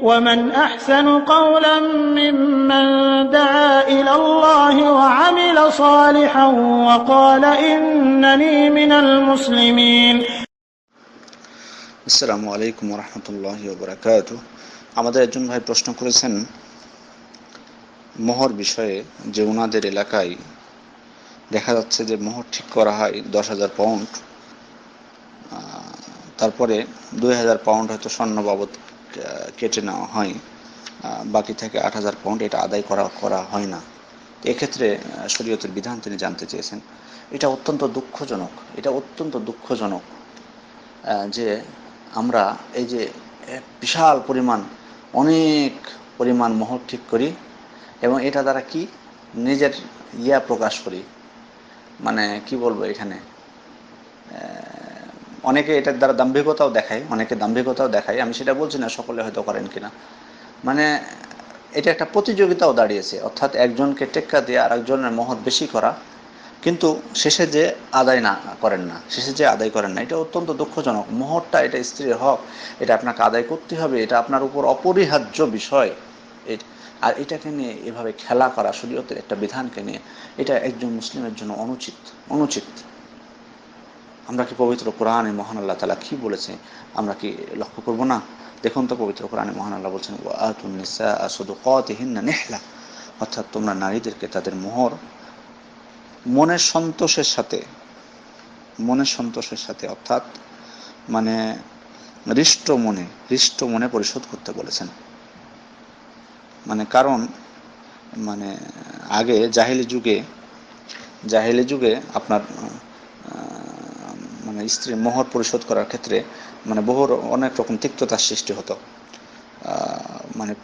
ومن أحسن قولا ممن دعا إلى الله وعمل صالحا وقال إنني من المسلمين. আসসালামু আলাইকুম ওয়া রাহমাতুল্লাহি ওয়া বারাকাতুহু। আমাদের একজন ভাই প্রশ্ন করেছেন মোহর বিষয়ে, যে ওনাদের এলাকায় দেখা যাচ্ছে যে মোহর ঠিক করা হয় 10,000 পাউন্ড, তারপরে 2,000 পাউন্ড হয়তো স্বর্ণ বাবদ কেটে নেওয়া হয়, বাকি থেকে 8,000 পাউন্ড এটা আদায় করা হয় না। এক্ষেত্রে শরীয়তের বিধান তিনি জানতে চেয়েছেন। এটা অত্যন্ত দুঃখজনক যে আমরা এই যে বিশাল অনেক পরিমাণ মোহর ঠিক করি এবং এটা দ্বারা কি নিজের প্রকাশ করি, মানে কি বলবো, এখানে অনেকে এটার দ্বারা দাম্ভিকতাও দেখায়। আমি সেটা বলছি না সকলে হয়তো করেন কিনা, মানে এটা একটা প্রতিযোগিতাও দাঁড়িয়েছে, অর্থাৎ একজনকে টেক্কা দিয়ে আর একজনের মোহর বেশি করা, কিন্তু শেষে যে আদায় করেন না। এটা অত্যন্ত দুঃখজনক। মোহরটা এটা স্ত্রীর হক, এটা আপনাকে আদায় করতে হবে, এটা আপনার উপর অপরিহার্য বিষয়। আর এটাকে নিয়ে এভাবে খেলা করা, শরীয়তের একটা বিধানকে নিয়ে, এটা একজন মুসলিমের জন্য অনুচিত। আমরা কি পবিত্র কোরআনে মহান আল্লাহ তাআলা কি বলেছে আমরা কি লক্ষ্য করব না? দেখুন তো, পবিত্র কোরআনে মহান আল্লাহ বলছেন ওয়া আতুন নিসা সাদুকাতিহিন্না নিহলা, অর্থাৎ তোমরা নারীদেরকে তাদের মোহর মনের সন্তোষের সাথে অর্থাৎ মানে হৃষ্ট মনে পরিশোধ করতে বলেছেন। মানে কারণ আগে জাহেলি যুগে আপনার স্ত্রীর মোহর পরিশোধ করার ক্ষেত্রে অনেক রকম তিক্ততার সৃষ্টি হতো।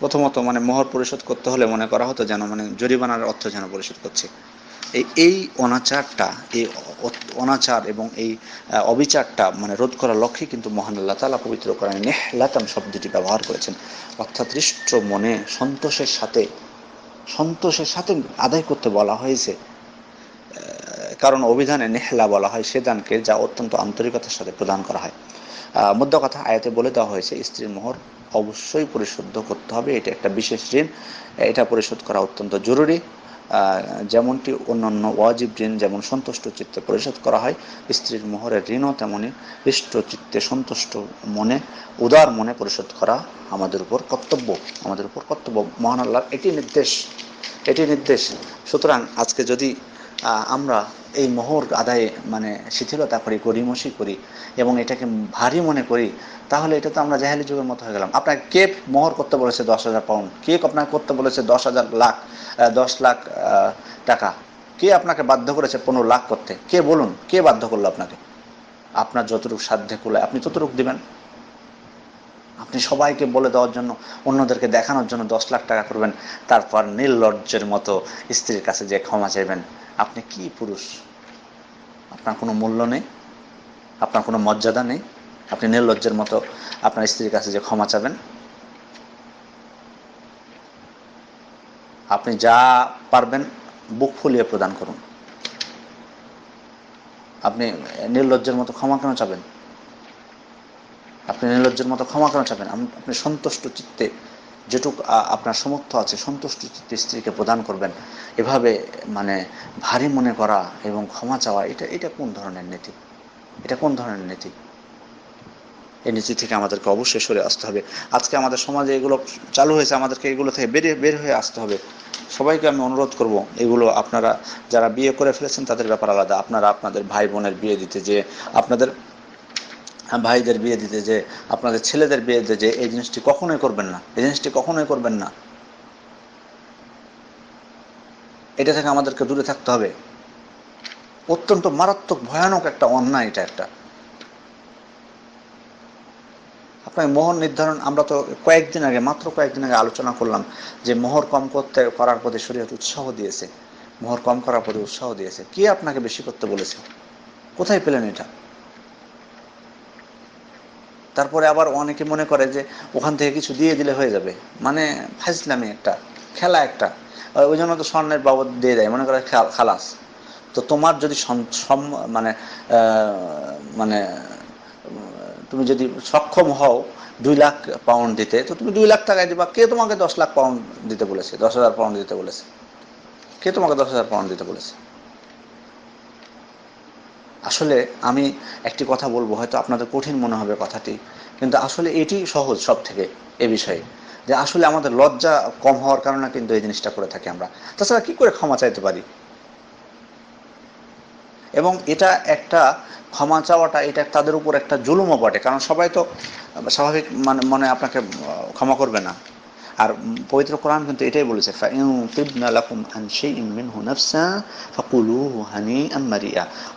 প্রথমত মোহর পরিশোধ করতে হলে মনে করা হতো যেন জরিমানার অর্থ যেন পরিশোধ করছে। এই অনাচার এবং এই অবিচারটা রোধ করার লক্ষ্যে কিন্তু মহান আল্লাহ তাআলা পবিত্র কোরআনে নিহলাতান শব্দটি ব্যবহার করেছেন, অর্থাৎ হৃষ্ট মনে সন্তোষের সাথে আদায় করতে বলা হয়েছে। কারণ অভিধানে নেহলা বলা হয় সে দানকে যা অত্যন্ত আন্তরিকতার সাথে প্রদান করা হয়। মধ্য কথা, আয়াতে বলে দেওয়া হয়েছে স্ত্রীর মোহর অবশ্যই পরিশোধ করতে হবে, এটা একটা বিশেষ ঋণ, এটা পরিশোধ করা অত্যন্ত জরুরি। যেমনটি অন্যান্য ওয়াজিব ঋণ যেমন সন্তুষ্ট চিত্তে পরিশোধ করা হয়, স্ত্রীর মোহরের ঋণও তেমনি হৃষ্ট চিত্তে সন্তুষ্ট মনে উদার মনে পরিশোধ করা আমাদের উপর কর্তব্য। মহান আল্লাহর এটি নির্দেশ। সুতরাং আজকে যদি আমরা এই মোহর আদায়ে শিথিলতা করি, গড়িমসি করি এবং এটাকে ভারী মনে করি, তাহলে এটা তো আমরা জাহেলি যুগের মতো হয়ে গেলাম। আপনাকে কে মোহর করতে বলেছে 10,000 পাউন্ড? কে আপনাকে করতে বলেছে 10 লাখ টাকা? কে আপনাকে বাধ্য করেছে 15 লাখ করতে? কে বাধ্য করলো আপনাকে? আপনার যতটুকু সাধ্যে কুলায় আপনি ততটুকু দিবেন। আপনি সবাইকে বলে দেওয়ার জন্য, অন্যদেরকে দেখানোর জন্য 10 লাখ টাকা করবেন, তারপর নির্লজ্জের মতো স্ত্রীর কাছে যে ক্ষমা চাইবেন। আপনি কি পুরুষ? আপনার কোনো মূল্য নেই, আপনার কোনো মর্যাদা নেই, আপনি নির্লজ্জের মতো আপনার স্ত্রীর কাছে যে ক্ষমা চাবেন। আপনি যা পারবেন বুক ফুলিয়ে প্রদান করুন। আপনি নির্লজ্জের মতো ক্ষমা কেন চাবেন? আপনি সন্তুষ্ট চিত্তে যেটুকু আপনার সামর্থ্য আছে সন্তুষ্ট চিত্তে স্ত্রীকে প্রদান করবেন। এভাবে ভারী মনে করা এবং ক্ষমা চাওয়া, এটা কোন ধরনের নীতি? এই নীতি থেকে আমাদেরকে অবশ্যই সরে আসতে হবে। আজকে আমাদের সমাজে এগুলো চালু হয়েছে, আমাদেরকে এগুলো থেকে বের হয়ে আসতে হবে। সবাইকে আমি অনুরোধ করব, এগুলো আপনারা যারা বিয়ে করে ফেলেছেন তাদের ব্যাপার আলাদা, আপনারা আপনাদের ভাই বোনের বিয়ে দিতে যে, আপনাদের ভাইদের বিয়ে দিতে যে, আপনাদের ছেলেদের বিয়ে দিতে যে, এই জিনিসটি কখনোই করবেন না। এটা থেকে আমাদেরকে দূরে থাকতে হবে। অত্যন্ত মারাত্মক ভয়ানক একটা অন্যায় এটা একটা। আপনার মোহর নির্ধারণ, আমরা তো মাত্র কয়েকদিন আগে আলোচনা করলাম যে মোহর কম করার প্রতি শরীয়ত উৎসাহ দিয়েছে। কে আপনাকে বেশি করতে বলেছে? কোথায় পেলেন এটা? তারপরে আবার অনেকে মনে করে যে ওখান থেকে কিছু দিয়ে দিলে হয়ে যাবে, ফাইজলামি একটা, খেলা একটা। ওই জন্য তো স্বর্ণের বাবদ দিয়ে দেয়, মনে করে খালাস। তো তোমার যদি তুমি যদি সক্ষম হও 2 লাখ পাউন্ড দিতে, তো তুমি 2 লাখ টাকায় দিবা। কে তোমাকে 10 লাখ পাউন্ড দিতে বলেছে, 10,000 পাউন্ড দিতে বলেছে? কে তোমাকে 10,000 পাউন্ড দিতে বলেছে? আসলে আমি একটি কথা বলবো, হয়তো আপনাদের কঠিন মনে হবে কথাটি, কিন্তু আসলে এটি সহজ সব থেকে এ বিষয়ে, যে আসলে আমাদের লজ্জা কম হওয়ার কারণে কিন্তু এই জিনিসটা করে থাকি আমরা। তাছাড়া কি করে ক্ষমা চাইতে পারি? এবং এটা একটা ক্ষমা চাওয়াটা, এটা তাদের উপর একটা জুলুমও বটে, কারণ সবাই তো স্বাভাবিক মনে আপনাকে ক্ষমা করবে না। আর পবিত্র কোরআন কিন্তু এটাই বলেছে,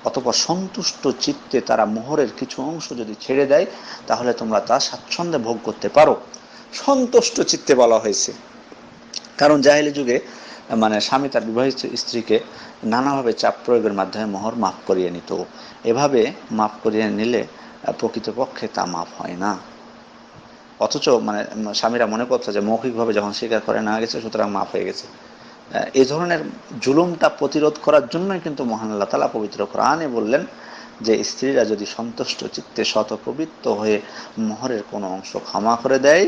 অতঃপর সন্তুষ্ট চিত্তে তারা মোহরের কিছু অংশ যদি ছেড়ে দেয়, তাহলে তোমরা তা স্বাচ্ছন্দ্যে ভোগ করতে পারো। সন্তুষ্ট চিত্তে বলা হয়েছে, কারণ জাহেলি যুগে স্বামী তার বিবাহিত স্ত্রীকে নানাভাবে চাপ প্রয়োগের মাধ্যমে মোহর মাফ করিয়ে নিত। এভাবে মাফ করিয়ে নিলে প্রকৃতপক্ষে তা মাফ হয় না। অথচ স্বামীরা মনে করছে যে মৌখিকভাবে যখন স্বীকার করে না গেছে, সুতরাং মাফ হয়ে গেছে। এই ধরনের জুলুমটা প্রতিরোধ করার জন্যই কিন্তু মহান আল্লাহ তাআলা পবিত্র কোরআনে বললেন যে স্ত্রীরা যদি সন্তুষ্ট চিত্তে শতপবিত্র হয়ে মোহরের কোনো অংশ ক্ষমা করে দেয়,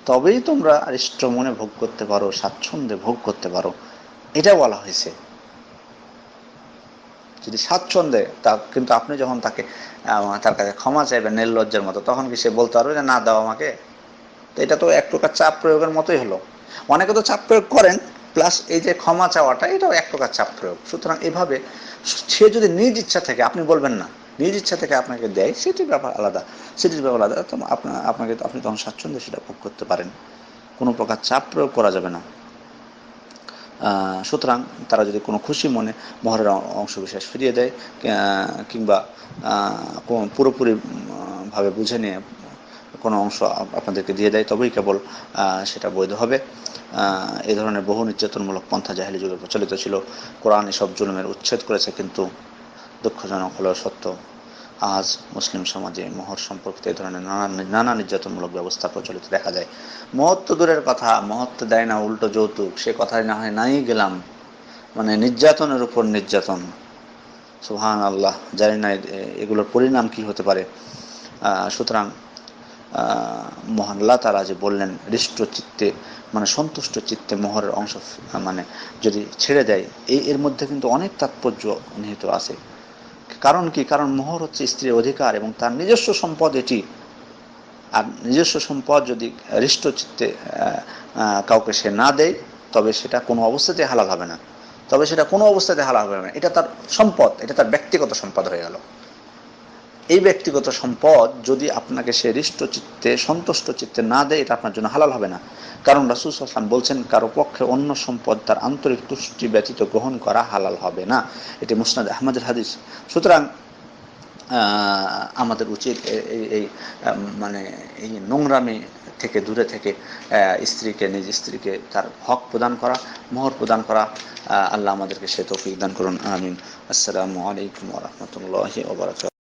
তবেই তোমরা হৃষ্ট মনে ভোগ করতে পারো, স্বাচ্ছন্দ্যে ভোগ করতে পারো। এটা বলা হয়েছে। যদি স্বাচ্ছন্দ্যে, তা কিন্তু আপনি যখন তার কাছে ক্ষমা চাইবেন নির্লজ্জের মতো, তখন কি সে বলতে পারবে যে না দাও আমাকে? তো এটা তো এক প্রকার চাপ প্রয়োগের মতোই হলো। অনেকে তো চাপ প্রয়োগ করেন, প্লাস এই যে ক্ষমা চাওয়াটা, এটাও এক প্রকার চাপ প্রয়োগ। সুতরাং এভাবে সে যদি নিজ ইচ্ছা থেকে, আপনি বলবেন না, নিজ ইচ্ছা থেকে আপনাকে দেয়, সেটির ব্যাপার আলাদা, সেটির ব্যাপার আলাদা। তো আপনি তখন স্বাচ্ছন্দ্যে সেটা ভোগ করতে পারেন, কোনো প্রকার চাপ প্রয়োগ করা যাবে না। সুতরাং তারা যদি কোনো খুশি মনে মোহরের অংশবিশেষ ফিরিয়ে দেয়, কিংবা পুরোপুরি ভাবে বুঝে নিয়ে কোনো অংশ আপনাদেরকে দিয়ে দেয়, তবেই কেবল সেটা বৈধ হবে। এই ধরনের বহু নির্যাতনমূলক পন্থা জাহেলি যুগে প্রচলিত ছিল। কোরআন এসব জুলুমের উচ্ছেদ করেছে, কিন্তু দুঃখজনক হলেও সত্য, আজ মুসলিম সমাজে মোহর সম্পর্কিত এই ধরনের নানা নির্যাতনমূলক ব্যবস্থা প্রচলিত দেখা যায়। মহত্ব দূরের কথা, মহত্ব দেয় না, উল্টো যৌতুক, সে কথায় না হয় নাই গেলাম, নির্যাতনের উপর নির্যাতন। সুবহানাল্লাহ, জানি না এগুলোর পরিণাম কি হতে পারে। সুতরাং মহান আল্লাহ তাআলা যে বললেন হৃষ্ট চিত্তে, সন্তুষ্ট চিত্তে মোহরের অংশ যদি ছেড়ে দেয়, এর মধ্যে কিন্তু অনেক তাৎপর্য নিহিত আছে। কারণ কি? কারণ মোহর হচ্ছে স্ত্রীর অধিকার এবং তার নিজস্ব সম্পদ এটি। আর নিজস্ব সম্পদ যদি হৃষ্ট চিত্তে কাউকে সে না দেয়, তবে সেটা কোনো অবস্থাতে হালাল হবে না। এটা তার সম্পদ, এটা তার ব্যক্তিগত সম্পদ হয়ে গেল। এই ব্যক্তিগত সম্পদ যদি আপনাকে সে হৃষ্ট চিত্তে, সন্তুষ্ট চিত্তে না দেয়, এটা আপনার জন্য হালাল হবে না। কারণ রাসূল সাল্লাল্লাহু আলাইহি ওয়াসাল্লাম বলছেন, কারো পক্ষে অন্য সম্পদ তার আন্তরিক তুষ্টি ব্যতীত গ্রহণ করা হালাল হবে না। এটি মুসনাদ আহমদের হাদিস। সুতরাং আমাদের উচিত এই নোংরামি থেকে দূরে থেকে নিজ স্ত্রীকে তার হক প্রদান করা, মোহর প্রদান করা। আল্লাহ আমাদেরকে সে তৌফিক দান করুন, আমিন। আসসালামু আলাইকুম ওয়া রাহমাতুল্লাহি ওয়া বারাকাতুহু।